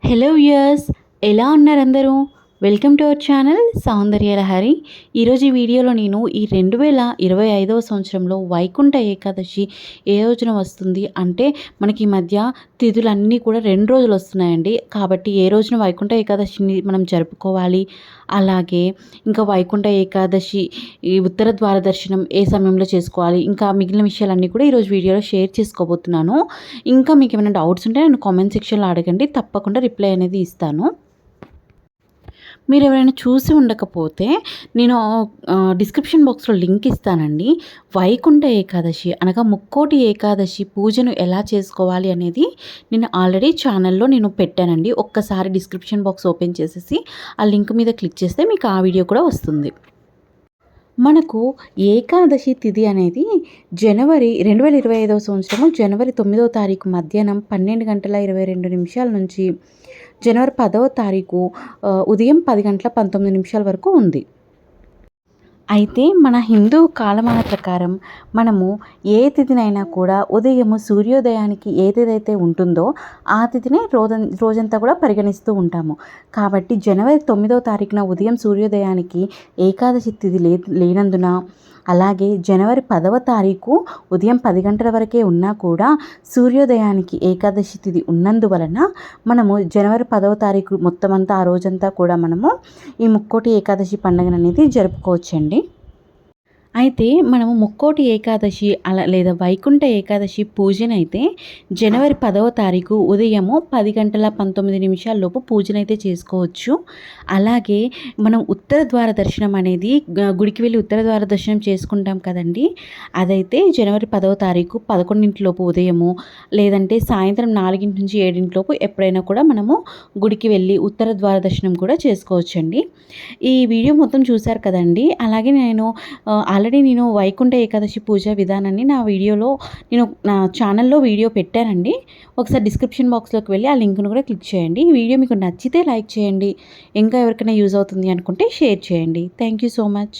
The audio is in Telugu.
హలో వ్యూయర్స్, ఎలా ఉన్నారు అందరూ? వెల్కమ్ టు అవర్ ఛానల్ సౌందర్య లహరి. ఈరోజు ఈ వీడియోలో నేను ఈ 2025వ సంవత్సరంలో వైకుంఠ ఏకాదశి ఏ రోజున వస్తుంది అంటే మనకి ఈ మధ్య తిథులన్నీ కూడా 2 రోజులు వస్తున్నాయండి. కాబట్టి ఏ రోజున వైకుంఠ ఏకాదశిని మనం జరుపుకోవాలి, అలాగే ఇంకా వైకుంఠ ఏకాదశి ఈ ఉత్తర ద్వార దర్శనం ఏ సమయంలో చేసుకోవాలి, ఇంకా మిగిలిన విషయాలన్నీ కూడా ఈరోజు వీడియోలో షేర్ చేసుకోబోతున్నాను. ఇంకా మీకు ఏమైనా డౌట్స్ ఉంటే నన్ను కామెంట్ సెక్షన్లో అడగండి, తప్పకుండా రిప్లై అనేది ఇస్తాను. మీరు ఎవరైనా చూసి ఉండకపోతే నేను డిస్క్రిప్షన్ బాక్స్లో లింక్ ఇస్తానండి. వైకుంఠ ఏకాదశి అనగా ముక్కోటి ఏకాదశి పూజను ఎలా చేసుకోవాలి అనేది నేను ఆల్రెడీ ఛానల్లో నేను పెట్టానండి. ఒక్కసారి డిస్క్రిప్షన్ బాక్స్ ఓపెన్ చేసేసి ఆ లింక్ మీద క్లిక్ చేస్తే మీకు ఆ వీడియో కూడా వస్తుంది. మనకు ఏకాదశి తిథి అనేది జనవరి 2025వ సంవత్సరము జనవరి 9వ తారీఖు మధ్యాహ్నం 12:22 నుంచి జనవరి 10వ తారీఖు ఉదయం 10:19 వరకు ఉంది. అయితే మన హిందూ కాలమాన ప్రకారం మనము ఏ తిథినైనా కూడా ఉదయము సూర్యోదయానికి ఏ తిథి అయితే ఉంటుందో ఆ తిథిని రోజంతా కూడా పరిగణిస్తూ ఉంటాము. కాబట్టి జనవరి 9వ తారీఖున ఉదయం సూర్యోదయానికి ఏకాదశి తిథి లేనందున, అలాగే జనవరి 10వ తారీఖు ఉదయం 10 గంటల వరకే ఉన్నా కూడా సూర్యోదయానికి ఏకాదశి తిథి ఉన్నందువలన మనము జనవరి 10వ తారీఖు మొత్తం అంతా ఆ రోజంతా కూడా మనము ఈ ముక్కోటి ఏకాదశి పండుగననేది జరుపుకోవచ్చండి. అయితే మనము ముక్కోటి ఏకాదశి లేదా వైకుంఠ ఏకాదశి పూజనైతే జనవరి 10వ తారీఖు ఉదయము 10:19 పూజనైతే చేసుకోవచ్చు. అలాగే మనం ఉత్తర ద్వార దర్శనం అనేది గుడికి వెళ్ళి ఉత్తర ద్వార దర్శనం చేసుకుంటాం కదండి. అదైతే జనవరి 10వ తారీఖు 11 ఉదయము, లేదంటే సాయంత్రం 4 నుంచి 7 ఎప్పుడైనా కూడా మనము గుడికి వెళ్ళి ఉత్తర ద్వార దర్శనం కూడా చేసుకోవచ్చండి. ఈ వీడియో మొత్తం చూశారు కదండి. అలాగే ఆల్రెడీ నేను వైకుంఠ ఏకాదశి పూజ విధానాన్ని నేను నా ఛానల్లో వీడియో పెట్టానండి. ఒకసారి డిస్క్రిప్షన్ బాక్స్లోకి వెళ్ళి ఆ లింక్ను కూడా క్లిక్ చేయండి. ఈ వీడియో మీకు నచ్చితే లైక్ చేయండి, ఇంకా ఎవరికైనా యూజ్ అవుతుంది అనుకుంటే షేర్ చేయండి. Thank you so much.